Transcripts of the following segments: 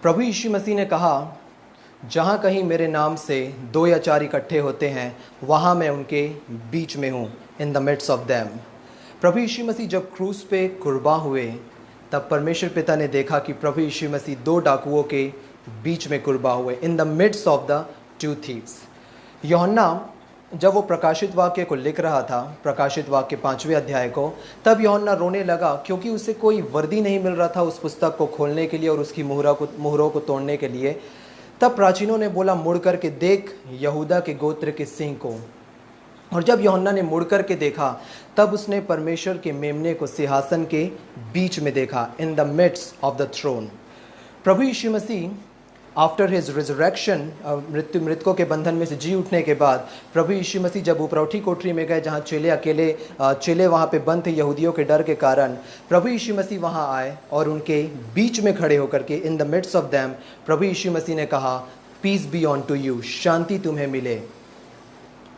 प्रभु यीशु मसीह ने कहा, जहाँ कहीं मेरे नाम से 2 या 4 इकट्ठे होते हैं, वहाँ मैं उनके बीच में हूँ, in the midst of them. प्रभु यीशु मसीह जब क्रूस पे कुर्बान हुए, तब परमेश्वर पिता ने देखा कि प्रभु यीशु मसीह 2 डाकुओं के बीच में कुर्बान हुए, in the midst of the 2 thieves. यूहन्ना जब वो प्रकाशित वाक्य को लिख रहा था, प्रकाशित वाक्य 5वें अध्याय को, तब यूहन्ना रोने लगा, क्योंकि उसे कोई वर्दी नहीं मिल रहा था उस पुस्तक को खोलने के लिए और उसकी मुहरों को तोड़ने के लिए। तब प्राचीनों ने बोला, मुड़ करके देख यहूदा के गोत्र के सिंह को। और जब यूहन्ना ने मुड़ करके देखा, तब उसने परमेश्वर के मेमने को सिंहासन के बीच में देखा, in the midst of the throne. प्रभु यीशु मसीह आफ्टर हिज रिजरेक्शन, मृतकों के बंधन में से जी उठने के बाद, प्रभु यीशु मसीह जब उपरौठी कोठरी में गए, जहाँ चेले वहाँ पे बंद थे यहूदियों के डर के कारण, प्रभु यीशु मसीह वहाँ आए और उनके बीच में खड़े होकर के, in the midst of them, प्रभु यीशु मसीह ने कहा, peace be unto you, शांति तुम्हें मिले।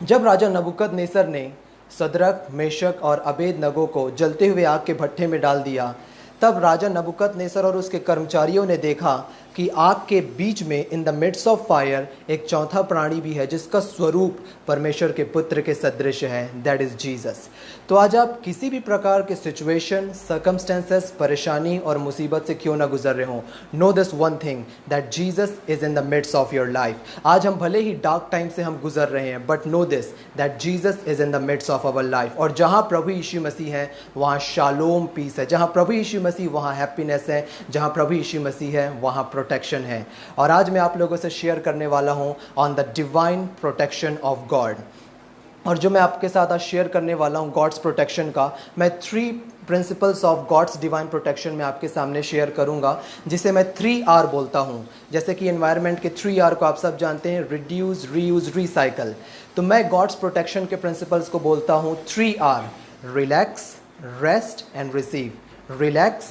जब राजा नबूकदनेस्सर ने सदरक, मेशक और अबेदनगो को जलते हुए आग के भट्ठे में डाल दिया, तब राजा नबूकदनेस्सर और उसके कर्मचारियों ने देखा कि आग के बीच में, in the midst of fire, एक चौथा प्राणी भी है जिसका स्वरूप परमेश्वर के पुत्र के सदृश है, दैट इज जीसस। तो आज आप किसी भी प्रकार के सिचुएशन, सर्कमस्टेंसेस, परेशानी और मुसीबत से क्यों ना गुजर रहे हो, know this one thing, that Jesus is in the midst of your life. आज हम भले ही डार्क टाइम से हम गुजर रहे हैं, but know this, that Jesus is in the midst of our life. और जहाँ प्रभु यीशु मसीह है, वहाँ शालोम पीस है। जहाँ प्रभु यीशु मसीह, वहाँ हैप्पीनेस है। जहाँ प्रभु यीशु मसीह है, वहाँ प्रोटेक्शन है। और आज मैं आप लोगों से शेयर करने वाला हूँ on the divine protection of God. और जो मैं आपके साथ आज शेयर करने वाला हूँ गॉड्स प्रोटेक्शन का, मैं 3 principles of God's divine protection में आपके सामने शेयर करूंगा, जिसे मैं 3R बोलता हूँ। जैसे कि एनवायरनमेंट के 3R को आप सब जानते हैं, रिड्यूस, रीयूज, रिसाइकल। तो मैं गॉड्स प्रोटेक्शन के प्रिंसिपल्स को बोलता हूँ 3R, relax, rest and receive. Relax,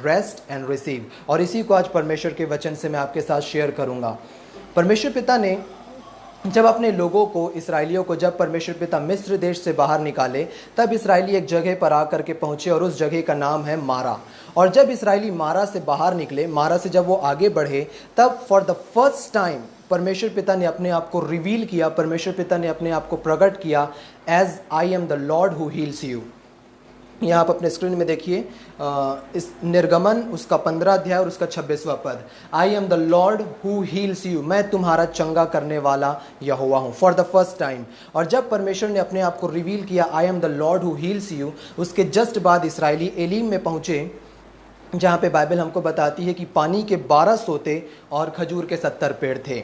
rest and receive. और इसी को आज परमेश्वर के वचन से मैं आपके साथ शेयर करूंगा। परमेश्वर पिता ने जब अपने लोगों को, इसराइलियों को, जब परमेश्वर पिता मिस्र देश से बाहर निकाले, तब इसराइली एक जगह पर आकर के पहुंचे और उस जगह का नाम है मारा। और जब इसराइली मारा से बाहर निकले, मारा से जब वो आगे बढ़े, तब फॉर द फर्स्ट टाइम परमेश्वर पिता ने अपने आप को रिवील किया, परमेश्वर पिता ने अपने आप को प्रकट किया, as I am the Lord who heals you. यहाँ आप अपने स्क्रीन में देखिए, इस निर्गमन उसका 15 अध्याय और उसका 26वां पद, आई am the Lord who heals you, मैं तुम्हारा चंगा करने वाला यहोवा हूँ, फॉर द फर्स्ट टाइम। और जब परमेश्वर ने अपने आप को रिवील किया, आई am the Lord who heals you, उसके जस्ट बाद इसराइली एलीम में पहुँचे, जहाँ पे बाइबल हमको बताती है कि पानी के 12 सोते और खजूर के 70 पेड़ थे।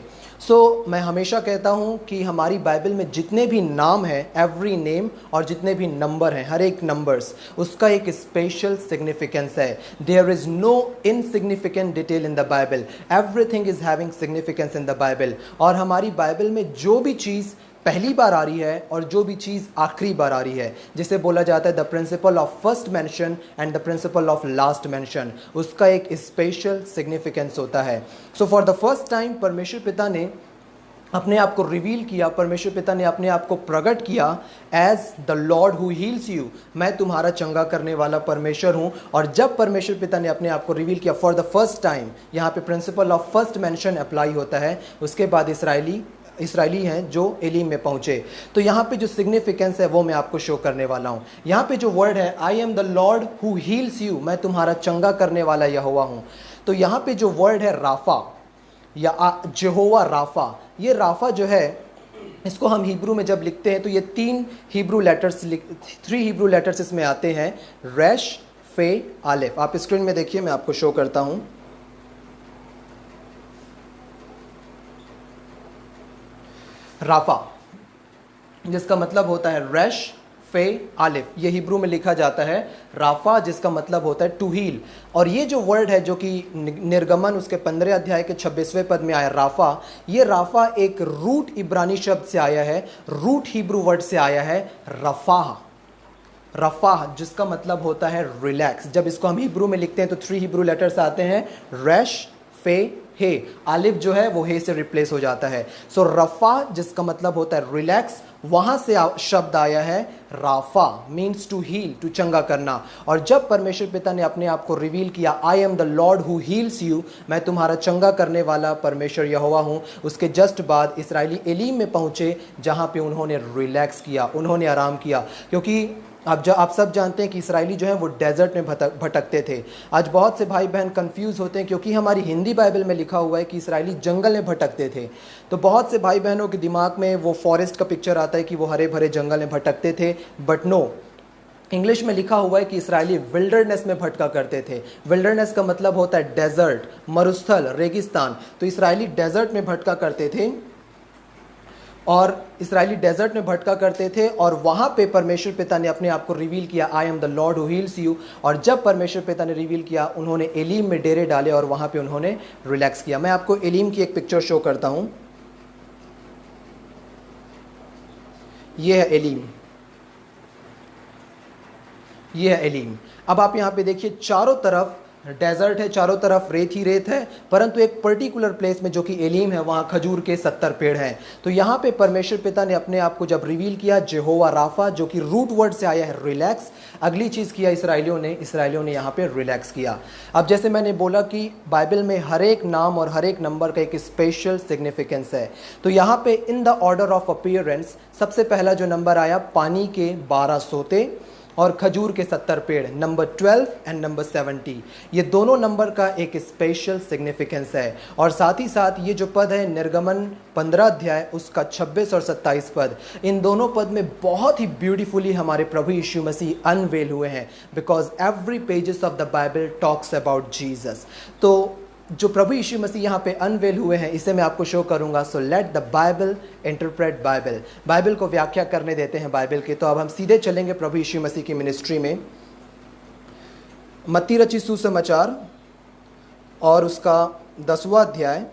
मैं हमेशा कहता हूँ कि हमारी बाइबल में जितने भी नाम हैं, एवरी नेम, और जितने भी नंबर हैं, हर एक नंबर्स, उसका एक स्पेशल सिग्निफिकेंस है। There is no insignificant detail in the Bible, everything is having significance in the Bible. और हमारी बाइबल में जो भी चीज़ पहली बार आ रही है और जो भी चीज़ आखिरी बार आ रही है, जिसे बोला जाता है the principle of first mention and the principle of last mention, उसका एक स्पेशल सिग्निफिकेंस होता है। So for the first time परमेश्वर पिता ने अपने आप को रिवील किया, परमेश्वर पिता ने अपने आप को प्रकट किया as the Lord who heals you, मैं तुम्हारा चंगा करने वाला परमेश्वर हूँ। और जब परमेश्वर पिता ने अपने आप को रिवील किया फॉर द फर्स्ट टाइम, यहाँ पे principle of first mention apply होता है। उसके बाद इसराइली हैं जो एलीम में पहुंचे। तो यहाँ पे जो सिग्निफिकेंस है वो मैं आपको शो करने वाला हूँ। यहाँ पे जो वर्ड है, आई am the Lord who heals you, मैं तुम्हारा चंगा करने वाला यहोवा हूँ। तो यहाँ पे जो वर्ड है राफा या जेहोवा राफा, ये राफा जो है, इसको हम हिब्रू में जब लिखते हैं तो ये 3 हिब्रू लेटर्स इसमें आते हैं, रेश, फे, आलेफ। आप स्क्रीन में देखिए, मैं आपको शो करता हूँ। राफा, जिसका मतलब होता है रेश, फे, आलिफ, ये हिब्रू में लिखा जाता है राफा, जिसका मतलब होता है टू हील। और ये जो वर्ड है जो कि निर्गमन उसके 15 अध्याय के 26वें पद में आया राफा, ये राफा एक रूट इब्रानी शब्द से आया है, रूट हिब्रू वर्ड से आया है रफाह। रफाह जिसका मतलब होता है रिलैक्स। जब इसको हम हिब्रू में लिखते हैं तो 3 हिब्रू लेटर्स आते हैं, रेश, फे, हे, आलिफ जो है वो हे से रिप्लेस हो जाता है। सो रफा जिसका मतलब होता है रिलैक्स, वहां से शब्द आया है rapha, means to heal, to चंगा करना। और जब परमेश्वर पिता ने अपने आप को रिवील किया, आई am the Lord who heals you, मैं तुम्हारा चंगा करने वाला परमेश्वर यहोवा हूं, उसके जस्ट बाद इसराइली एलीम में पहुंचे, जहां पे उन्होंने रिलैक्स किया, उन्होंने आराम किया। क्योंकि आप सब जानते हैं कि इसराइली जो है वो डेजर्ट में भटकते थे। आज बहुत से भाई बहन कंफ्यूज होते हैं, क्योंकि हमारी हिंदी बाइबल में लिखा हुआ है कि इसराइली जंगल में भटकते थे। तो बहुत से भाई बहनों के दिमाग में वो फॉरेस्ट का पिक्चर आता है कि वो हरे भरे जंगल में भटकते थे, बट नो, इंग्लिश में लिखा हुआ है कि इसराइली विल्डरनेस में भटका करते थे। विल्डरनेस का मतलब होता है डेजर्ट, मरुस्थल, रेगिस्तान। तो इसराइली डेजर्ट में भटका करते थे, और इसराइली डेजर्ट में भटका करते थे, और वहाँ पे परमेश्वर पिता ने अपने आप को रिवील किया, आई am the Lord who heals you. और जब परमेश्वर पिता ने रिवील किया, उन्होंने एलीम में डेरे डाले और वहाँ पे उन्होंने रिलैक्स किया। मैं आपको एलीम की एक पिक्चर शो करता हूँ। ये है एलीम, ये है एलीम। अब आप यहाँ पे देखिए, चारों तरफ डेजर्ट है, चारों तरफ रेत ही रेत है, परंतु एक पर्टिकुलर प्लेस में जो कि एलीम है, वहाँ खजूर के 70 पेड़ हैं। तो यहाँ पे परमेश्वर पिता ने अपने आप को जब रिवील किया, जेहोवा राफा, जो कि रूट वर्ड से आया है रिलैक्स, अगली चीज़ किया इसराइलियों ने यहाँ पे रिलैक्स किया। अब जैसे मैंने बोला कि बाइबल में हर एक नाम और हर एक नंबर का एक स्पेशल सिग्निफिकेंस है। तो यहाँ पे in the order of appearance सबसे पहला जो नंबर आया, पानी के 12 सोते और खजूर के 70 पेड़, नंबर 12 एंड नंबर 70, ये दोनों नंबर का एक स्पेशल सिग्निफिकेंस है। और साथ ही साथ ये जो पद है, निर्गमन 15 अध्याय उसका 26 और 27 पद, इन दोनों पद में बहुत ही ब्यूटीफुली हमारे प्रभु यीशु मसीह अनवेल हुए हैं, because every pages of the Bible talks about Jesus. तो जो प्रभु यीशु मसीह यहाँ पे अनवेल हुए हैं, इसे मैं आपको शो करूंगा। So let the Bible interpret Bible, Bible को व्याख्या करने देते हैं बाइबल के। तो अब हम सीधे चलेंगे प्रभु यीशु मसीह की मिनिस्ट्री में। मत्ती रचित सुसमाचार और उसका 10वां अध्याय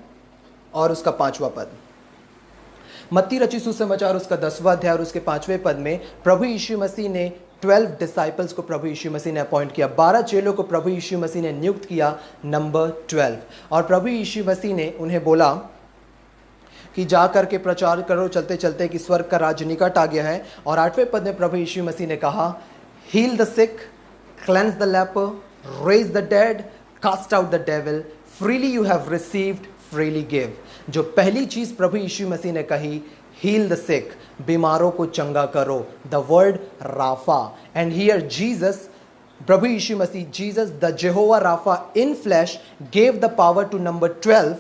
और उसका 5वां पद। मत्ती रचित सुसमाचार उसका 10वां अध्याय और उसके 5वें पद में प्रभु यीशु मसीह ने 12 डिसाइपल्स को प्रभु यीशु मसीह ने अपॉइंट किया, 12 चेलों को प्रभु यीशु मसीह ने नियुक्त किया, नंबर 12। और प्रभु यीशु मसीह ने उन्हें बोला कि जा करके प्रचार करो चलते चलते कि स्वर्ग का राज्य निकट आ गया है। और 8वें पद में प्रभु यीशु मसीह ने कहा, heal the sick, cleanse the leper, raise the dead, cast out the devil, freely you have received freely give. जो पहली चीज प्रभु यीशु मसीह ने कही, हील द सिक, बीमारों को चंगा करो, the word Rapha. And here Jesus, प्रभु यीशु Masih, Jesus the Jehovah Rapha in flesh gave the power to number 12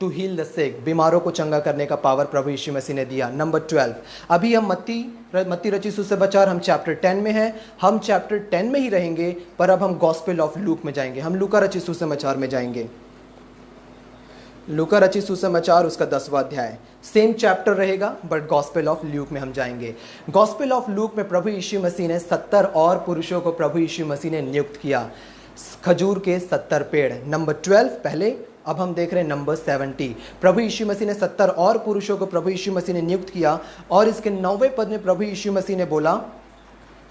to heal the sick. बीमारों को चंगा करने का पावर प्रभु यीशु मसीह ने दिया, नंबर 12। अभी हम मत्ती रचित सुसमाचार, हम चैप्टर 10 में हैं, हम चैप्टर 10 में ही रहेंगे, पर अब हम गॉस्पेल ऑफ लूक में जाएंगे, हम लूका रचित सुसमाचार में जाएंगे। लूका रचित सुसमाचार उसका 10वां अध्याय, सेम चैप्टर रहेगा, बट गॉस्पेल ऑफ लूक में हम जाएंगे। गॉस्पेल ऑफ लूक में प्रभु यीशु मसीह ने 70 और पुरुषों को प्रभु यीशु मसीह ने नियुक्त किया, खजूर के 70 पेड़, नंबर 12 पहले, अब हम देख रहे हैं नंबर 70। प्रभु यीशु मसीह ने 70 और पुरुषों को प्रभु यीशु मसीह ने नियुक्त किया, और इसके 9वें पद में प्रभु यीशु मसीह ने बोला,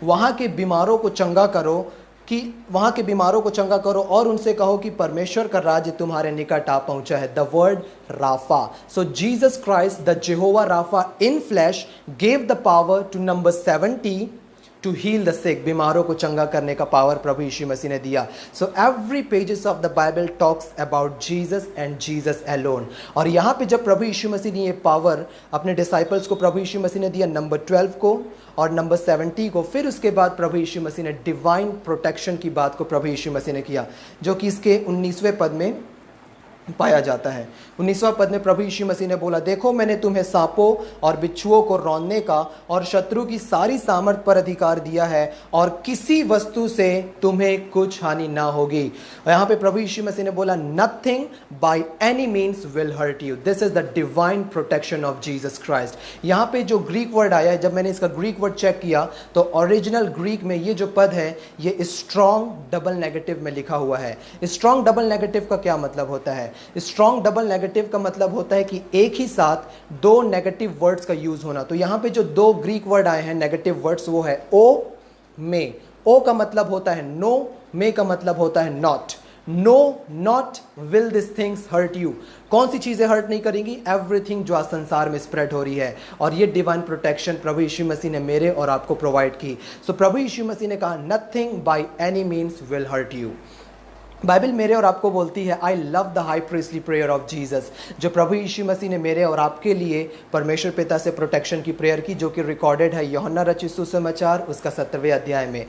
वहाँ के बीमारों को चंगा करो, कि वहाँ के बीमारों को चंगा करो और उनसे कहो कि परमेश्वर का राज्य तुम्हारे निकट आ पहुंचा है, the word Rapha. So Jesus Christ the Jehovah Rapha in flesh gave the power to number 70 to heal the sick. बीमारों को चंगा करने का पावर प्रभु यीशु मसीह ने दिया। So every pages of the Bible talks about Jesus and Jesus alone. और यहाँ पे जब प्रभु यीशु मसीह ने ये पावर अपने डिसाइपल्स को प्रभु यीशु मसीह ने दिया, नंबर 12 को और नंबर 70 को, फिर उसके बाद प्रभु यीशु मसीह ने डिवाइन प्रोटेक्शन की बात को प्रभु यीशु मसीह ने किया, जो कि इसके 19वें पद में पाया जाता है। 19वां पद में प्रभु यीशु मसीह ने बोला, देखो मैंने तुम्हें सांपों और बिच्छुओं को रौंदने का और शत्रु की सारी सामर्थ पर अधिकार दिया है, और किसी वस्तु से तुम्हें कुछ हानि ना होगी। और यहाँ पे प्रभु यीशु मसीह ने बोला, nothing by any means will hurt you. This is the divine protection of Jesus Christ. यहाँ पे जो ग्रीक वर्ड आया है, जब मैंने इसका ग्रीक वर्ड चेक किया तो ओरिजिनल ग्रीक में ये जो पद है, ये स्ट्रॉन्ग डबल नेगेटिव में लिखा हुआ है। स्ट्रॉन्ग डबल नेगेटिव का क्या मतलब होता है? स्ट्रॉन्ग डबल नेगेटिव का मतलब होता है कि एक ही साथ दो नेगेटिव वर्ड्स का यूज होना। तो यहां पे जो दो ग्रीक वर्ड आए हैं नेगेटिव वर्ड्स, वो है ओ, मे। ओ का मतलब होता है नो, मे का मतलब होता है not. No not will this things hurt you. कौन सी चीजें हर्ट नहीं करेंगी? एवरीथिंग जो आज संसार में स्प्रेड हो रही है। और ये डिवाइन प्रोटेक्शन प्रभु यीशु मसीह ने मेरे और आपको प्रोवाइड की। सो प्रभु यीशु मसीह ने कहा nothing by any means will hurt you. Bible मेरे और आपको बोलती है I love the high priestly prayer of Jesus, जो प्रभु यीशु मसीह ने मेरे और आपके लिए परमेश्वर पिता से प्रोटेक्शन की प्रेयर की, जो कि रिकॉर्डेड है यूहन्ना रचित सुसमाचार उसका 17वें अध्याय में।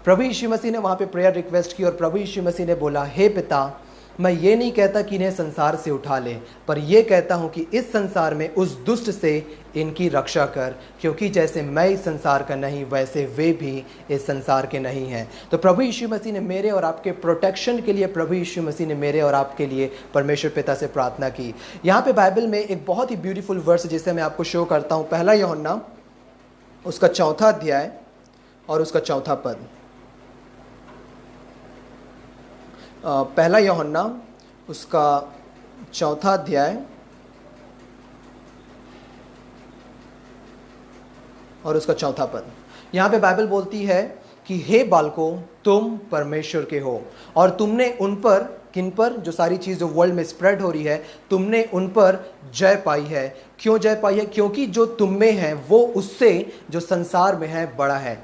प्रभु यीशु मसीह ने वहाँ पे प्रेयर रिक्वेस्ट की और प्रभु यीशु मसीह ने बोला, हे पिता, मैं ये नहीं कहता कि इन्हें संसार से उठा ले, पर यह कहता हूँ कि इस संसार में उस दुष्ट से इनकी रक्षा कर, क्योंकि जैसे मैं इस संसार का नहीं वैसे वे भी इस संसार के नहीं हैं। तो प्रभु यीशु मसीह ने मेरे और आपके प्रोटेक्शन के लिए, प्रभु यीशु मसीह ने मेरे और आपके लिए परमेश्वर पिता से प्रार्थना की। यहाँ पे बाइबल में एक बहुत ही ब्यूटीफुल वर्स जिसे मैं आपको शो करता हूँ, पहला यूहन्ना उसका 4वां अध्याय और उसका 4वां पद। पहला यूहन्ना उसका 4वां अध्याय और उसका 4वां पद। यहाँ पे बाइबल बोलती है कि हे बालकों, तुम परमेश्वर के हो और तुमने उन पर, किन पर? जो सारी चीज़ जो वर्ल्ड में स्प्रेड हो रही है, तुमने उन पर जय पाई है। क्यों जय पाई है? क्योंकि जो तुम में है वो उससे जो संसार में है बड़ा है।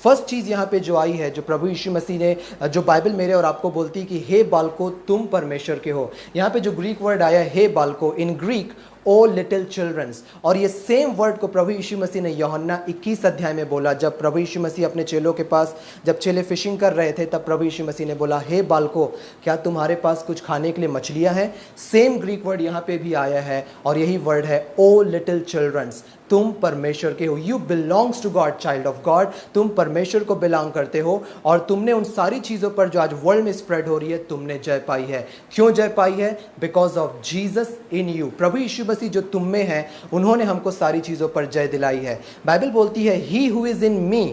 फर्स्ट चीज़ यहाँ पे जो आई है, जो प्रभु यीशु मसीह ने, जो बाइबल मेरे और आपको बोलती है कि हे बालको तुम परमेश्वर के हो। यहाँ पे जो ग्रीक वर्ड आया हे बालको, in Greek O little childrens, और ये सेम वर्ड को प्रभु यीशु मसीह ने यूहन्ना 21 अध्याय में बोला। जब प्रभु यीशु मसीह अपने चेलों के पास, जब चेले फिशिंग कर रहे थे, तब प्रभु यीशु मसीह ने बोला, हे बालको, क्या तुम्हारे पास कुछ खाने के लिए मछलियां हैं? सेम ग्रीक वर्ड यहाँ पे भी आया है और यही वर्ड है ओ लिटिल चिल्ड्रंस, तुम परमेश्वर के हो। You belongs to God, child of God, तुम परमेश्वर को बिलोंग करते हो और तुमने उन सारी चीज़ों पर जो आज वर्ल्ड में स्प्रेड हो रही है, तुमने जय पाई है। क्यों जय पाई है? Because of Jesus in you. प्रभु यीशु मसीह जो तुम में है, उन्होंने हमको सारी चीज़ों पर जय दिलाई है। बाइबल बोलती है he who is in me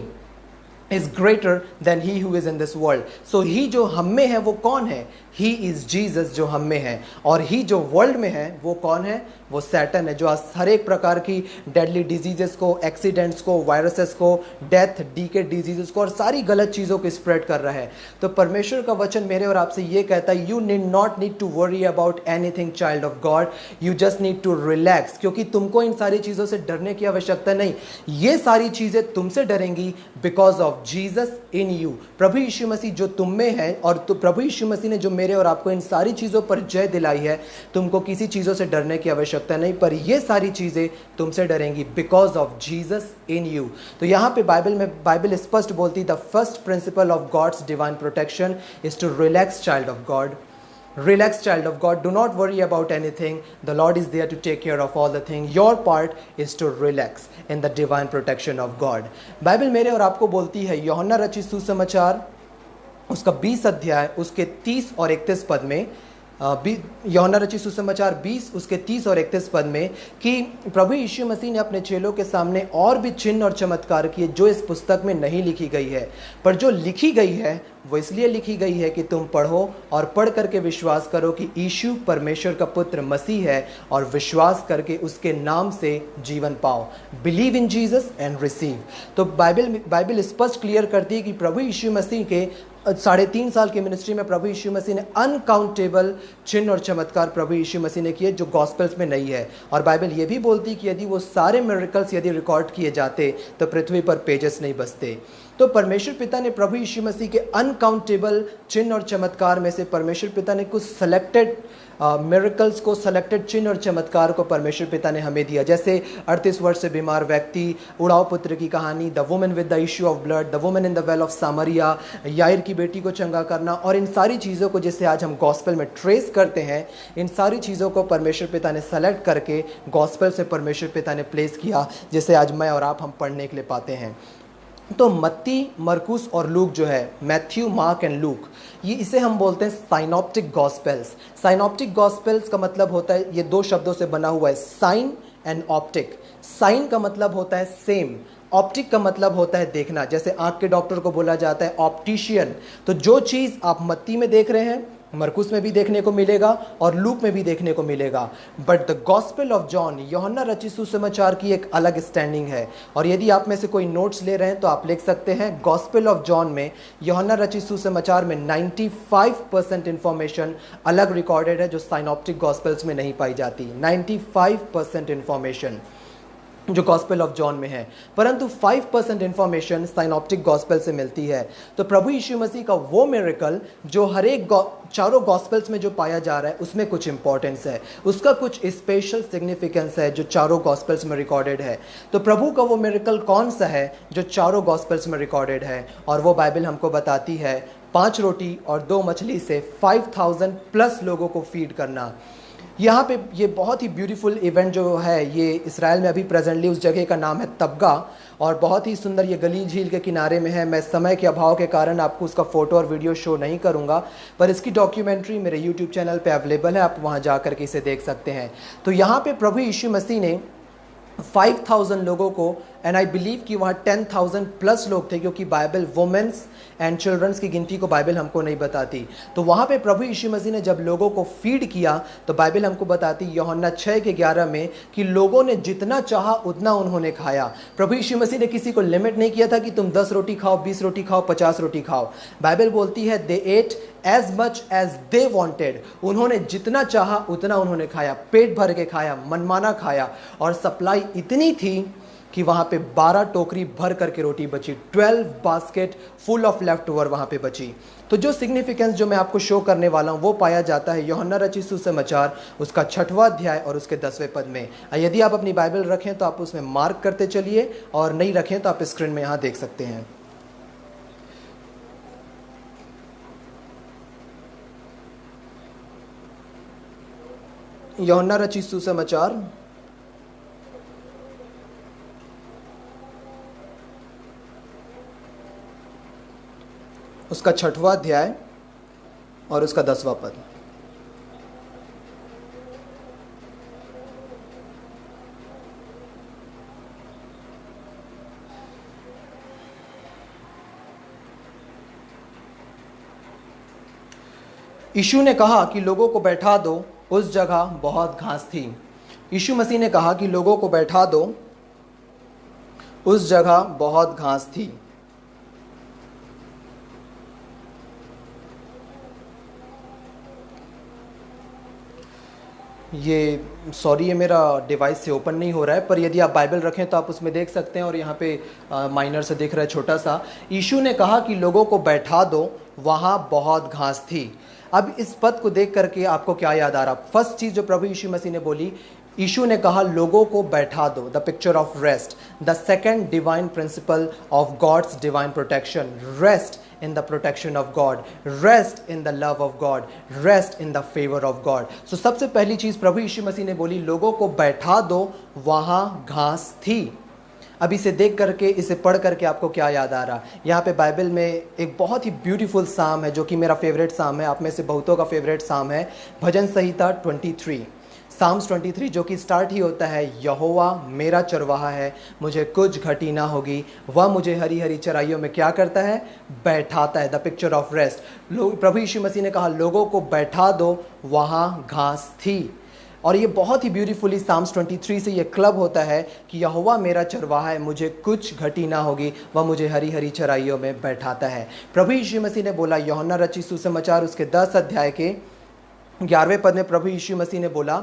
is greater than he who is in this world. So he जो हम में है वो कौन है? ही इज जीसस जो हम में है। और ही जो वर्ल्ड में है वो कौन है? वो सैटन है, जो आज हर एक प्रकार की डेडली डिजीजेस को, एक्सीडेंट्स को, वायरसेस को, डेथ, डीके डिजीजेस को और सारी गलत चीज़ों को स्प्रेड कर रहा है। तो परमेश्वर का वचन मेरे और आपसे ये कहता है, you need to worry about anything child of God, you just need to relax, क्योंकि तुमको इन सारी चीज़ों से डरने की आवश्यकता नहीं। ये सारी चीज़ें तुमसे डरेंगी because of Jesus in you. प्रभु यीशु मसीह जो तुम में है, और तो प्रभु यीशु मसीह ने जो मेरे और आपको इन सारी चीज़ों पर जय दिलाई है, तुमको किसी चीज़ों से डरने की आवश्यकता नहीं, पर ये सारी चीज़ें तुमसे डरेंगी because of Jesus in you. तो यहाँ पे बाइबल स्पष्ट बोलती, the first principle of God's divine protection is to relax child of God. Relax, child of God. Do not worry about anything. The Lord is there to take care of all the things. Your part is to relax in the divine protection of God. Bible मेरे और आपको बोलती है यूहन्ना रचित सुसमाचार उसका 20 अध्याय उसके 30 और 31 पद में, यूहन्ना रचित सुसमाचार 20 उसके 30 और 31 पद में, कि प्रभु यीशु मसीह ने अपने चेलों के सामने और भी चिन्ह और चमत्कार किए जो इस पुस्तक में नहीं लिखी गई है, पर जो लिखी गई है वो इसलिए लिखी गई है कि तुम पढ़ो और पढ़ करके विश्वास करो कि यीशु परमेश्वर का पुत्र मसीह है, और विश्वास करके उसके नाम से जीवन पाओ। Believe in Jesus and receive. तो बाइबल स्पष्ट क्लियर करती है कि प्रभु यीशु मसीह के 3.5 साल की मिनिस्ट्री में प्रभु यीशु मसीह ने अनकाउंटेबल चिन्ह और चमत्कार प्रभु यीशु मसीह ने किए जो गॉस्पेल्स में नहीं है। और बाइबल ये भी बोलती है कि यदि वो सारे मिरेकल्स यदि रिकॉर्ड किए जाते तो पृथ्वी पर पेजेस नहीं बचते। तो परमेश्वर पिता ने प्रभु यीशु मसीह के अनकाउंटेबल चिन्ह और चमत्कार में से परमेश्वर पिता ने कुछ सेलेक्टेड मिरेकल्स को, सेलेक्टेड चिन्ह और चमत्कार को परमेश्वर पिता ने हमें दिया। जैसे 38 वर्ष से बीमार व्यक्ति, उड़ाव पुत्र की कहानी, the woman with the issue of blood, the woman in the well of Samaria, Yair की बेटी को चंगा करना, और इन सारी चीज़ों को जिसे आज हम गॉस्पेल में ट्रेस करते हैं, इन सारी चीज़ों को परमेश्वर पिता ने सेलेक्ट करके गॉस्पेल से परमेश्वर पिता ने प्लेस किया, जिसे आज मैं और आप हम पढ़ने के लिए पाते हैं। तो मत्ती, मरकुस और लूक जो है, मैथ्यू, मार्क एंड लूक, ये इसे हम बोलते हैं साइनॉप्टिक गॉस्पेल्स। साइनॉप्टिक गॉस्पेल्स का मतलब होता है, ये 2 शब्दों से बना हुआ है, साइन एंड ऑप्टिक। साइन का मतलब होता है सेम, ऑप्टिक का मतलब होता है देखना। जैसे आंख के डॉक्टर को बोला जाता है ऑप्टिशियन। तो जो चीज़ आप मत्ती में देख रहे हैं, मरकुस में भी देखने को मिलेगा और लूक में भी देखने को मिलेगा। But the gospel of John, यूहन्ना रचित सुसमाचार की एक अलग स्टैंडिंग है। और यदि आप में से कोई नोट्स ले रहे हैं तो आप लिख सकते हैं, गॉस्पेल ऑफ जॉन में, यूहन्ना रचित सुसमाचार में 95% इंफॉर्मेशन अलग रिकॉर्डेड है जो साइनॉप्टिक गॉस्पेल्स में नहीं पाई जाती। 95% इंफॉर्मेशन जो गॉस्पेल ऑफ जॉन में है, परंतु 5% इंफॉर्मेशन साइनॉप्टिक गॉस्पेल से मिलती है। तो प्रभु यीशु मसीह का वो मिरेकल जो हर एक चारों गॉस्पेल्स में जो पाया जा रहा है उसमें कुछ इंपॉर्टेंस है, उसका कुछ स्पेशल सिग्निफिकेंस है जो चारों गॉस्पेल्स में रिकॉर्डेड है। तो प्रभु का वो मिरेकल कौन सा है जो चारों गॉस्पेल्स में रिकॉर्डेड है? और वो बाइबल हमको बताती है 5 रोटी और 2 मछली से 5000 प्लस लोगों को फीड करना। यहाँ पे ये बहुत ही ब्यूटीफुल इवेंट जो है ये इसराइल में अभी प्रेजेंटली, उस जगह का नाम है तबगा, और बहुत ही सुंदर ये गलील झील के किनारे में है। मैं समय के अभाव के कारण आपको उसका फ़ोटो और वीडियो शो नहीं करूँगा, पर इसकी डॉक्यूमेंट्री मेरे यूट्यूब चैनल पे अवेलेबल है, आप वहाँ जा कर के इसे देख सकते हैं। तो यहाँ पे प्रभु यीशु मसीह ने 5000 लोगों को, एंड आई बिलीव कि वहाँ 10,000 प्लस लोग थे, क्योंकि बाइबल वुमेन्स एंड चिल्ड्रंस की गिनती को बाइबल हमको नहीं बताती। तो वहाँ पे प्रभु यीशु मसीह ने जब लोगों को फीड किया तो बाइबल हमको बताती यूहन्ना 6:11 में कि लोगों ने जितना चाहा उतना उन्होंने खाया। प्रभु यीशु मसीह ने किसी को लिमिट नहीं किया था कि तुम 10 रोटी खाओ, 20 रोटी खाओ, 50 रोटी खाओ। बाइबल बोलती है they ate as much as they wanted, उन्होंने जितना चाहा उतना उन्होंने खाया, पेट भर के खाया, मनमाना खाया, और सप्लाई इतनी थी कि वहाँ पे 12 टोकरी भर करके रोटी बची, 12 basket full of left over वहाँ पे बची। तो जो सिग्निफिकेंस जो मैं आपको शो करने वाला हूँ वो पाया जाता है यूहन्ना रचित सुसमाचार उसका 6वां अध्याय और उसके 10वें पद में। यदि आप अपनी बाइबल रखें तो आप उसमें मार्क करते चलिए, और नहीं रखें तो आप स्क्रीन में यहाँ देख सकते हैं। यूहन्ना रचित सुसमाचार उसका 6वां अध्याय और उसका 10वां पद। यीशु ने कहा कि लोगों को बैठा दो, उस जगह बहुत घास थी। यीशु मसीह ने कहा कि लोगों को बैठा दो, उस जगह बहुत घास थी। ये सॉरी, ये मेरा डिवाइस से ओपन नहीं हो रहा है, पर यदि आप बाइबल रखें तो आप उसमें देख सकते हैं, और यहाँ पे माइनर से दिख रहा है छोटा सा। यीशु ने कहा कि लोगों को बैठा दो, वहाँ बहुत घास थी। अब इस पद को देख करके आपको क्या याद आ रहा? फर्स्ट चीज़ जो प्रभु यीशु मसीह ने बोली, यीशु ने कहा लोगों को बैठा दो, the picture of rest. The second divine principle of God's divine protection, rest in the protection of God, rest in the love of God, rest in the favor of God. So सबसे पहली चीज़ प्रभु यीशु मसीह ने बोली लोगों को बैठा दो, वहाँ घास थी। अब इसे देख करके, इसे पढ़ करके आपको क्या याद आ रहा? यहाँ पे बाइबल में एक बहुत ही ब्यूटीफुल साम है जो कि मेरा फेवरेट साम है, आप में से बहुतों का फेवरेट साम है, भजन संहिता 23, साम्स 23, जो कि स्टार्ट ही होता है यहोवा मेरा चरवाहा है, मुझे कुछ घटी ना होगी, वह मुझे हरी हरी चराइयों में क्या करता है? बैठाता है। The picture of rest. प्रभु यीशु मसीह ने कहा लोगों को बैठा दो, वहाँ घास थी। और ये बहुत ही ब्यूटीफुली साम्स 23 से ये क्लब होता है कि यहोवा मेरा चरवाहा है, मुझे कुछ घटी ना होगी, वह मुझे हरी हरी चराइयों में बैठाता है। प्रभु यीशु मसीह ने बोला यूहन्ना रचित सुसमाचार उसके 10 अध्याय के 11वें पद में प्रभु यीशु मसीह ने बोला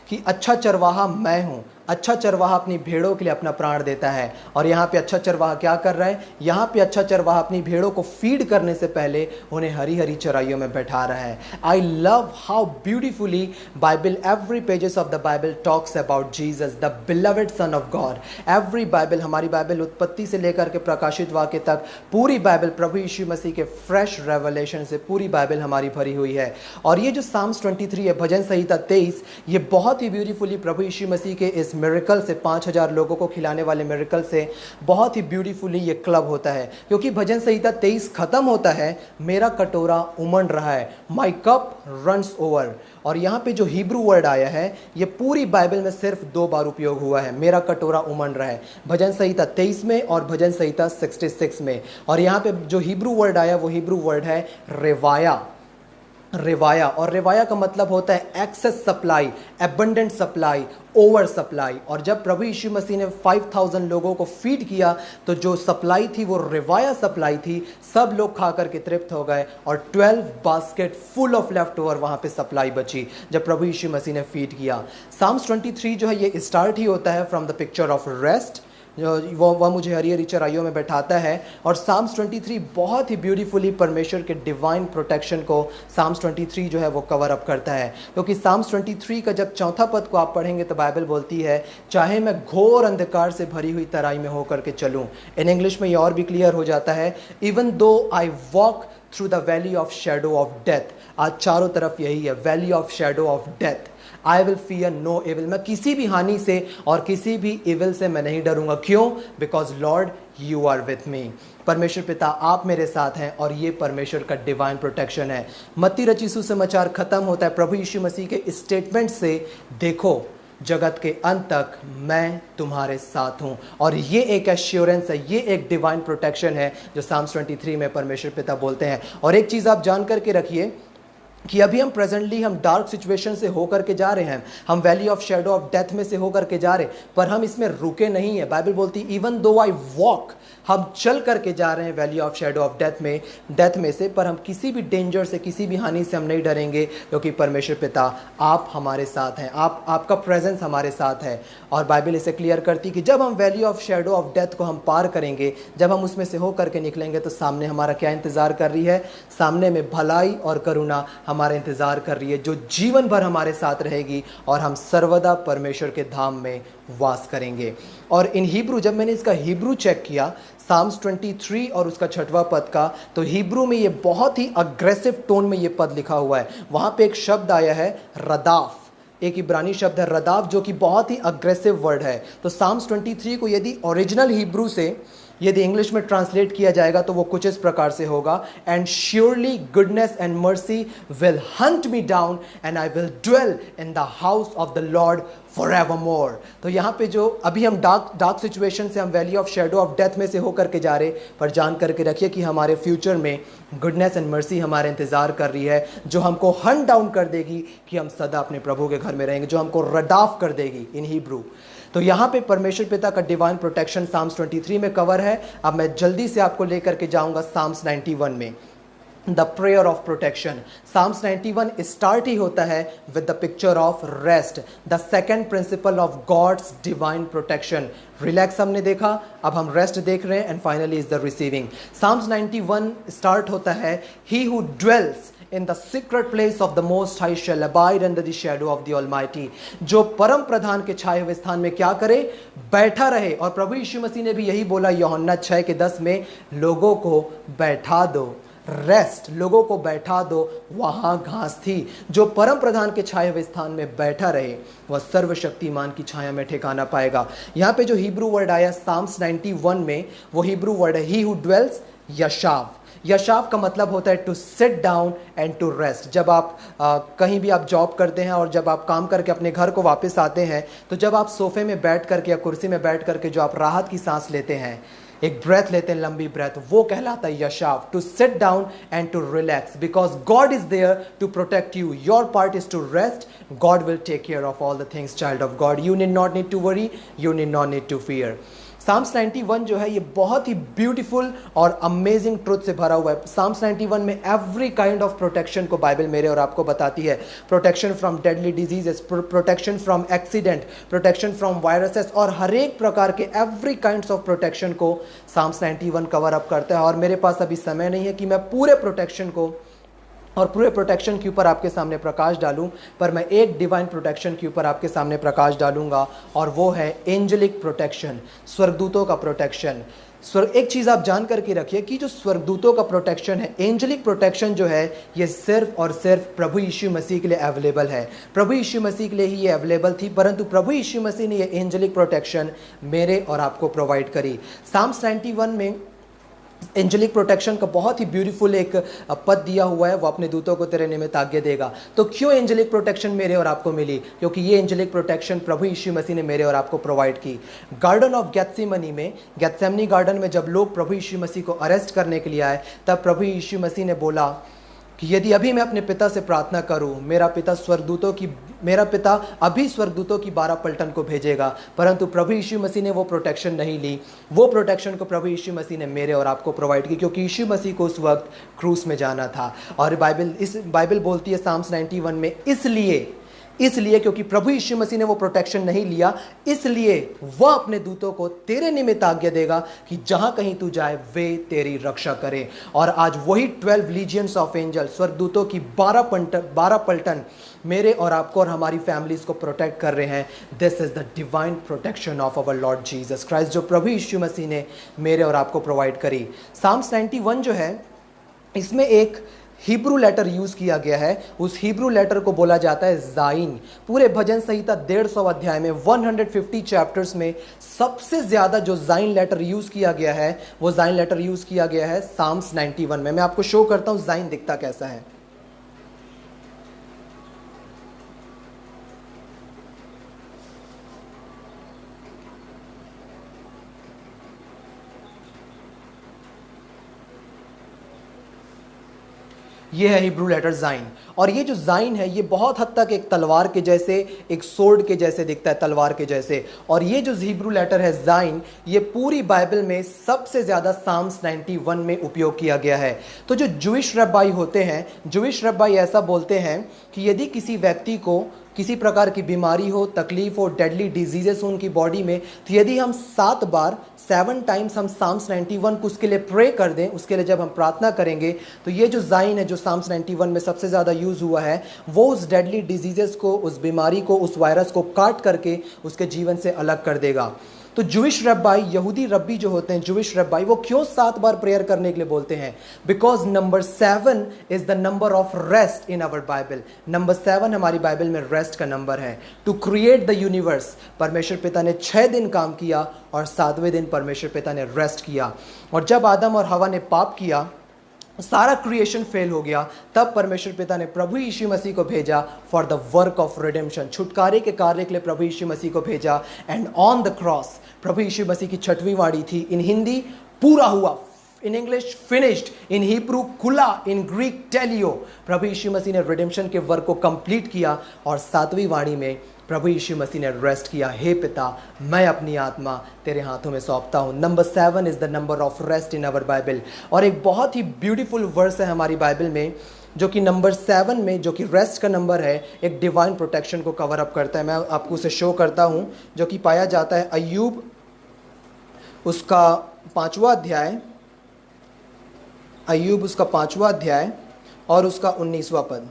कि अच्छा चरवाहा मैं हूँ। अच्छा चरवाहा अपनी भेड़ों के लिए अपना प्राण देता है। और यहाँ पे अच्छा चरवाहा क्या कर रहा है? यहाँ पे अच्छा चरवाहा अपनी भेड़ों को फीड करने से पहले उन्हें हरी हरी चराइयों में बैठा रहा है। I love how beautifully Bible, every pages of the Bible talks about Jesus the beloved son of God. Every Bible, हमारी बाइबल उत्पत्ति से लेकर के प्रकाशित वाक्य तक पूरी बाइबल प्रभु यीशु मसीह के फ्रेश रेवलेशन से पूरी बाइबल हमारी भरी हुई है। और ये जो साम्स 23 है, भजन संहिता 23, ये बहुत ही ब्यूटीफुली प्रभु यीशु मसीह के इस मिरेकल से, 5000 लोगों को खिलाने वाले मिरेकल से बहुत ही ब्यूटीफुली ये क्लब होता है। क्योंकि भजन संहिता 23 खत्म होता है, मेरा कटोरा उमड़ रहा है, माई कप रन्स ओवर। और यहाँ पे जो हिब्रू वर्ड आया है ये पूरी बाइबल में सिर्फ 2 बार उपयोग हुआ है, मेरा कटोरा उमड़ रहा है, भजन संहिता 23 में और भजन संहिता 66 में। और यहाँ पे जो हिब्रू वर्ड आया वो हिब्रू वर्ड है रेवाया। रिवाया, और रिवाया का मतलब होता है excess supply, abundant supply, over supply. और जब प्रभु यीशु मसीह ने 5000 लोगों को फीड किया तो जो सप्लाई थी वो रिवाया सप्लाई थी। सब लोग खा करके तृप्त हो गए और 12 basket full of left over वहाँ पे सप्लाई बची जब प्रभु यीशु मसीह ने फीड किया। साम्स 23 जो है ये स्टार्ट ही होता है from the picture of rest, वह मुझे हरी हरी चराइयों में बैठाता है। और साम्स 23 बहुत ही ब्यूटीफुली परमेश्वर के डिवाइन प्रोटेक्शन को साम्स 23 जो है वो कवर अप करता है। क्योंकि साम्स 23 का जब चौथा पद को आप पढ़ेंगे तो बाइबल बोलती है, चाहे मैं घोर अंधकार से भरी हुई तराई में होकर के चलूं। इन इंग्लिश में ये और भी क्लियर हो जाता है, even though I walk through the valley of shadow of death. आज चारों तरफ यही है, valley of shadow of death. I will fear no evil, मैं किसी भी हानि से और किसी भी इविल से मैं नहीं डरूंगा। क्यों? Because Lord you are with me. परमेश्वर पिता आप मेरे साथ हैं, और ये परमेश्वर का डिवाइन प्रोटेक्शन है। मत्ती रचित सुसमाचार खत्म होता है प्रभु यीशु मसीह के स्टेटमेंट से, देखो जगत के अंत तक मैं तुम्हारे साथ हूं। और ये एक एश्योरेंस है, ये एक डिवाइन प्रोटेक्शन है जो साम्स 23 में परमेश्वर पिता बोलते हैं। और एक चीज आप जान करके रखिए कि अभी हम प्रेजेंटली हम डार्क सिचुएशन से होकर के जा रहे हैं, हम valley of shadow of death में से होकर के जा रहे हैं, पर हम इसमें रुके नहीं है। बाइबल बोलती इवन दो आई वॉक, हम चल करके जा रहे हैं valley of shadow of death में से, पर हम किसी भी डेंजर से, किसी भी हानि से हम नहीं डरेंगे, क्योंकि परमेश्वर पिता आप हमारे साथ हैं, आपका प्रेजेंस हमारे साथ है। और बाइबल इसे क्लियर करती कि जब हम valley of shadow of death को हम पार करेंगे, जब हम उसमें से होकर के निकलेंगे, तो सामने हमारा क्या इंतजार कर रही है? सामने में भलाई और करुणा हमारे इंतजार कर रही है, जो जीवन भर हमारे साथ रहेगी, और हम सर्वदा परमेश्वर के धाम में वास करेंगे। और इन हिब्रू, जब मैंने इसका हिब्रू चेक किया साम्स 23 और उसका 6वां पद का, तो हिब्रू में ये बहुत ही अग्रेसिव टोन में ये पद लिखा हुआ है। वहां पे एक शब्द आया है रदाफ, एक इब्रानी शब्द है रदाफ, जो कि बहुत ही अग्रेसिव वर्ड है। तो साम्स 23 को यदि ओरिजिनल हिब्रू से यदि इंग्लिश में ट्रांसलेट किया जाएगा तो वो कुछ इस प्रकार से होगा, and surely goodness and mercy will hunt me down and I will dwell in the house of the Lord forevermore. तो यहाँ पे जो अभी हम डार्क सिचुएशन से, हम valley of shadow of death में से होकर के जा रहे, पर जान करके रखिए कि हमारे फ्यूचर में गुडनेस एंड मर्सी हमारे इंतजार कर रही है, जो हमको हंट डाउन कर देगी कि हम सदा अपने प्रभु के घर में रहेंगे, जो हमको रडाफ कर देगी इन हिब्रू। तो यहाँ पे परमेश्वर पिता का डिवाइन प्रोटेक्शन साम्स 23 में कवर है। अब मैं जल्दी से आपको लेकर के जाऊंगा साम्स 91 में, the prayer of protection. Psalms 91 start ही होता है with the picture of rest, the second principle of God's divine protection. Relax हमने देखा, अब हम रेस्ट देख रहे हैं, and finally is the receiving. Psalms 91 start होता है, he who dwells in the secret place of the most high shall abide under the shadow of the almighty। जो परम प्रधान के छाए हुए स्थान में क्या करे? बैठा रहे। और प्रभु यीशु मसीह ने भी यही बोला यूहन्ना 6:10 में, लोगों को बैठा दो, रेस्ट, लोगों को बैठा दो, वहां घास थी। जो परम प्रधान के छाए हुए स्थान में बैठा रहे, वह सर्वशक्तिमान की छाया में ठिकाना पाएगा। यहाँ पे जो हिब्रू वर्ड आया साम्स 91 में, वो हिब्रू वर्ड है ही हु ड्वेल्स यशाव। यशाव का मतलब होता है to sit down and to rest. जब आप कहीं भी आप जॉब करते हैं और जब आप काम करके अपने घर को वापस आते हैं, तो जब आप सोफे में बैठ करके या कुर्सी में बैठ करके जो आप राहत की सांस लेते हैं, एक ब्रेथ लेते हैं, लंबी ब्रेथ, वो कहलाता है यशाव। To sit down and to relax, because God is there to protect you. Your part is to rest, God will take care of all the things, child of God. You need not need to worry, you need not need to fear. Psalms 91 जो है ये बहुत ही beautiful और amazing truth से भरा हुआ है। साम्स 91 में एवरी काइंड ऑफ प्रोटेक्शन को बाइबल मेरे और आपको बताती है। Protection from deadly diseases, protection from accident, protection from viruses, और हर एक प्रकार के एवरी काइंड्स ऑफ प्रोटेक्शन को साम्स 91 कवर अप करता है। और मेरे पास अभी समय नहीं है कि मैं पूरे प्रोटेक्शन को और पूरे प्रोटेक्शन के ऊपर आपके सामने प्रकाश डालूं, पर मैं एक डिवाइन प्रोटेक्शन के ऊपर आपके सामने प्रकाश डालूंगा, और वो है एंजेलिक प्रोटेक्शन, स्वर्गदूतों का प्रोटेक्शन। एक चीज़ आप जान करके रखिए कि जो स्वर्गदूतों का प्रोटेक्शन है, एंजेलिक प्रोटेक्शन जो है, ये सिर्फ और सिर्फ प्रभु यीशु मसीह के लिए अवेलेबल है। प्रभु यीशु मसीह के लिए ही ये अवेलेबल थी, परंतु प्रभु यीशु मसीह ने ये एंजेलिक प्रोटेक्शन मेरे और आपको प्रोवाइड करी। साम्स 91 में एंजेलिक प्रोटेक्शन का बहुत ही ब्यूटीफुल एक पद दिया हुआ है, वो अपने दूतों को तेरे निमित्त आज्ञा देगा। तो क्यों एंजेलिक प्रोटेक्शन मेरे और आपको मिली? क्योंकि ये एंजेलिक प्रोटेक्शन प्रभु यीशु मसीह ने मेरे और आपको प्रोवाइड की। गार्डन ऑफ गेत्सेमनी में, गेत्सेमनी गार्डन में जब लोग प्रभु यीशु मसीह को अरेस्ट करने के लिए आए, तब प्रभु यीशु मसीह ने बोला कि यदि अभी मैं अपने पिता से प्रार्थना करूं, मेरा पिता अभी स्वर्गदूतों की 12 पलटन को भेजेगा, परंतु प्रभु यीशु मसीह ने वो प्रोटेक्शन नहीं ली। वो प्रोटेक्शन को प्रभु यीशु मसीह ने मेरे और आपको प्रोवाइड की, क्योंकि यीशु मसीह को उस वक्त क्रूस में जाना था। और बाइबल बोलती है साम्स 91 में, इसलिए क्योंकि प्रभु यीशु मसीह ने वो प्रोटेक्शन नहीं लिया, इसलिए वह अपने दूतों को तेरे निमित्त आज्ञा देगा कि जहां कहीं तू जाए वे तेरी रक्षा करें। और आज वही 12 लीजियंस ऑफ एंजल, स्वर्गदूतों की 12 पलटन मेरे और आपको और हमारी फैमिलीज को प्रोटेक्ट कर रहे हैं। This is the divine protection of our Lord Jesus Christ, जो प्रभु यीशु मसीह ने मेरे और आपको प्रोवाइड करी। साम्स 91 जो है, इसमें एक हिब्रू लेटर यूज किया गया है। उस हिब्रू लेटर को बोला जाता है ज़ाइन। पूरे भजन संहिता 150 अध्याय में 150 चैप्टर्स में सबसे ज्यादा जो ज़ाइन लेटर यूज किया गया है, वो ज़ाइन लेटर यूज किया गया है साम्स 91 में। मैं आपको शो करता हूं ज़ाइन दिखता कैसा है। ये है हिब्रू लेटर ज़ाइन। और ये जो ज़ाइन है, ये बहुत हद तक एक तलवार के जैसे, एक सोर्ड के जैसे दिखता है, तलवार के जैसे। और ये जो हिब्रू लेटर है ज़ाइन, ये पूरी बाइबल में सबसे ज़्यादा साम्स 91 में उपयोग किया गया है। तो जो जूइश रब्बाई होते हैं, जूइश रब्बाई ऐसा बोलते हैं कि यदि किसी व्यक्ति को किसी प्रकार की बीमारी हो, तकलीफ हो, डेडली डिजीजेस हो उनकी बॉडी में, तो यदि हम 7 टाइम्स हम साम्स 91 को उसके लिए प्रे कर दें, उसके लिए जब हम प्रार्थना करेंगे, तो ये जो ज़ाइन है जो साम्स 91 में सबसे ज़्यादा यूज़ हुआ है, वो उस डेडली डिजीजेस को, उस बीमारी को, उस वायरस को काट करके उसके जीवन से अलग कर देगा। तो जूइश रब्बाई, यहूदी रब्बी जो होते हैं, जूइश रब्बाई, वो क्यों 7 बार प्रेयर करने के लिए बोलते हैं? Because number 7 is the number of rest in our Bible. Number 7 हमारी बाइबल में रेस्ट का नंबर है। टू क्रिएट द यूनिवर्स, परमेश्वर पिता ने 6 दिन काम किया और 7वें दिन परमेश्वर पिता ने रेस्ट किया। और जब आदम और हवा ने पाप किया, सारा क्रिएशन फेल हो गया, तब परमेश्वर पिता ने प्रभु यीशु मसीह को भेजा for the work of redemption, छुटकारे के कार्य के लिए प्रभु यीशु मसीह को भेजा। एंड ऑन द क्रॉस प्रभु यीशु मसीह की 6वीं वाणी थी। इन हिंदी पूरा हुआ, in English finished, in Hebrew खुला, इन ग्रीक टेलियो। प्रभु यीशु मसीह ने रिडेम्पशन के वर्क को कंप्लीट किया और 7वीं वाणी में प्रभु यीशु मसीह ने रेस्ट किया। हे पिता, मैं अपनी आत्मा तेरे हाथों में सौंपता हूँ। Number 7 is the number of rest in our Bible. और एक बहुत ही ब्यूटीफुल वर्स है हमारी बाइबल में, जो कि नंबर 7 में, जो कि रेस्ट का नंबर है, एक डिवाइन प्रोटेक्शन को कवर अप करता है। मैं आपको उसे शो करता हूँ, जो कि पाया जाता है अय्यूब उसका 5वां अध्याय, अय्यूब उसका 5वां अध्याय और उसका 19वां पद।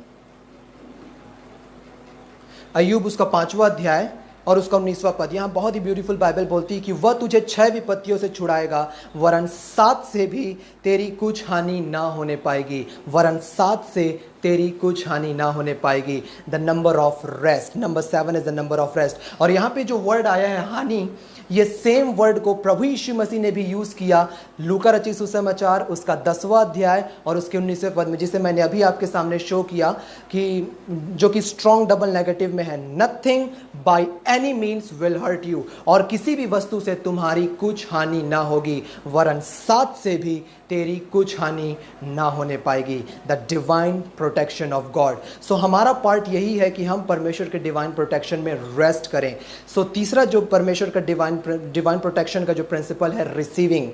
अय्यूब उसका 5वां अध्याय और उसका 19वां पद। यहाँ बहुत ही ब्यूटीफुल बाइबल बोलती है कि वह तुझे 6 विपत्तियों से छुड़ाएगा, वरन 7 से भी तेरी कुछ हानि ना होने पाएगी, वरन 7 से तेरी कुछ हानि ना होने पाएगी। The number of rest, number 7 is the number of rest. और यहाँ पे जो वर्ड आया है हानि, ये सेम वर्ड को प्रभु यीशु मसीह ने भी यूज किया लूका रचित सुसमाचार उसका 10वां अध्याय और उसके 19वें पद में, जिसे मैंने अभी आपके सामने शो किया, कि जो कि स्ट्रॉन्ग डबल नेगेटिव में है, nothing by any means will hurt you, और किसी भी वस्तु से तुम्हारी कुछ हानि ना होगी, वरन 7 से भी तेरी कुछ हानि ना होने पाएगी। The divine protection of God. So हमारा पार्ट यही है कि हम परमेश्वर के डिवाइन प्रोटेक्शन में रेस्ट करें। सो तीसरा जो परमेश्वर का डिवाइन प्रोटेक्शन का जो प्रिंसिपल है, रिसीविंग।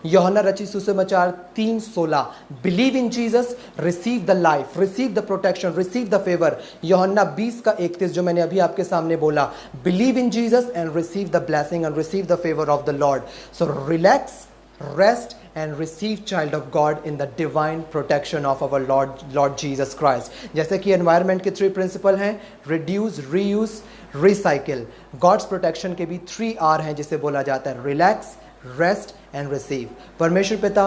यूहन्ना रचित सुसमाचार 3:16, believe in Jesus, receive the life, receive the protection, receive the favour. यूहन्ना 20:31 जो मैंने अभी आपके सामने बोला, believe in Jesus and receive the blessing and receive the favour of the Lord. So relax, rest and receive, child of God, in the divine protection of our Lord Jesus Christ. जैसे कि environment के 3 principle हैं, reduce, reuse, recycle. God's protection के भी 3 R हैं जिसे बोला जाता है, relax, rest and receive. परमेश्वर पिता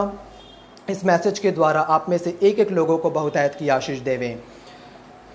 इस मैसेज के द्वारा आप में से एक एक लोगों को बहुतायत की आशीष देवें।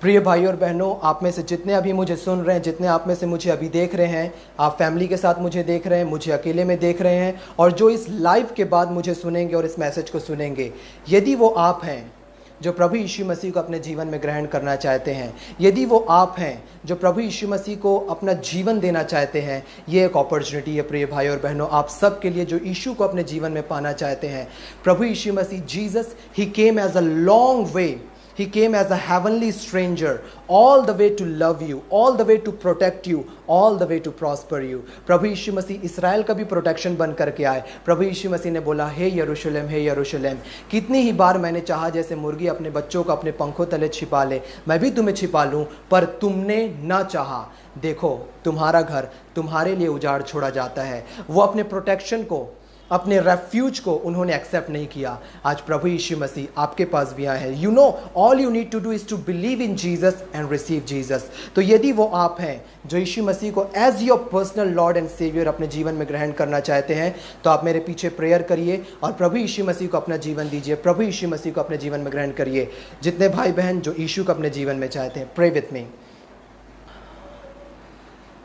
प्रिय भाई और बहनों, आप में से जितने अभी मुझे सुन रहे हैं, जितने आप में से मुझे अभी देख रहे हैं, आप फैमिली के साथ मुझे देख रहे हैं, मुझे अकेले में देख रहे हैं, और जो इस लाइव के बाद मुझे सुनेंगे और इस मैसेज को सुनेंगे, यदि वो आप हैं जो प्रभु यीशु मसीह को अपने जीवन में ग्रहण करना चाहते हैं, यदि वो आप हैं जो प्रभु यीशु मसीह को अपना जीवन देना चाहते हैं, ये एक अपॉर्चुनिटी है प्रिय भाई और बहनों आप सब के लिए जो यीशु को अपने जीवन में पाना चाहते हैं। प्रभु यीशु Masih, Jesus, he came as a long way He came as a heavenly stranger, all the way to love you, all the way to protect you, all the way to prosper you. प्रभु यीशु मसीह Israel का भी protection बन करके आए। प्रभु यीशु मसीह ने बोला, हे यरूशलेम, हे यरूशलेम, कितनी ही बार मैंने चाहा जैसे मुर्गी अपने बच्चों को अपने पंखों तले छिपा ले, मैं भी तुम्हें छिपा लूँ, पर तुमने ना चाहा। देखो, तुम्हारा घर तुम्हारे लिए उजाड़ छोड़ा जाता है। वो अपने प्रोटेक्शन को, अपने रेफ्यूज को उन्होंने एक्सेप्ट नहीं किया। आज प्रभु यीशु मसीह आपके पास भी आए हैं। You know, all you need to do is to believe in Jesus and receive Jesus. तो यदि वो आप हैं जो यीशु मसीह को as your personal Lord and saviour अपने जीवन में ग्रहण करना चाहते हैं, तो आप मेरे पीछे प्रेयर करिए और प्रभु यीशु मसीह को अपना जीवन दीजिए। प्रभु यीशु मसीह को अपने जीवन में ग्रहण करिए। जितने भाई बहन जो यीशु को अपने जीवन में चाहते हैं, प्रे विथ मी।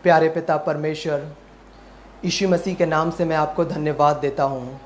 प्यारे पिता परमेश्वर, यीशु मसीह के नाम से मैं आपको धन्यवाद देता हूँ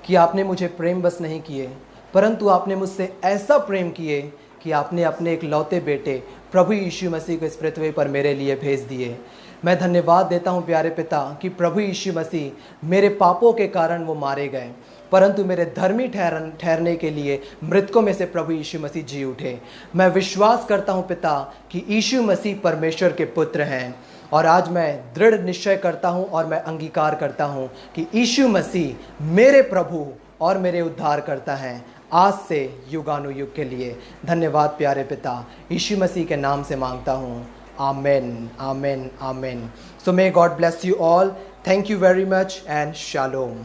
कि आपने मुझे प्रेम बस नहीं किए, परंतु आपने मुझसे ऐसा प्रेम किए कि आपने अपने एक लौते बेटे प्रभु यीशु मसीह को इस पृथ्वी पर मेरे लिए भेज दिए। मैं धन्यवाद देता हूँ प्यारे पिता कि प्रभु यीशु मसीह मेरे पापों के कारण वो मारे गए, परंतु मेरे धर्मी ठहरने के लिए मृतकों में से प्रभु यीशु मसीह जी उठे। मैं विश्वास करता हूँ पिता कि यीशु मसीह परमेश्वर के पुत्र हैं, और आज मैं दृढ़ निश्चय करता हूँ और मैं अंगीकार करता हूँ कि यीशु मसीह मेरे प्रभु और मेरे उद्धार करता है आज से युगानुयुग के लिए। धन्यवाद प्यारे पिता, यीशु मसीह के नाम से मांगता हूँ। Amen, amen, amen. So may God bless you all. Thank you very much and shalom.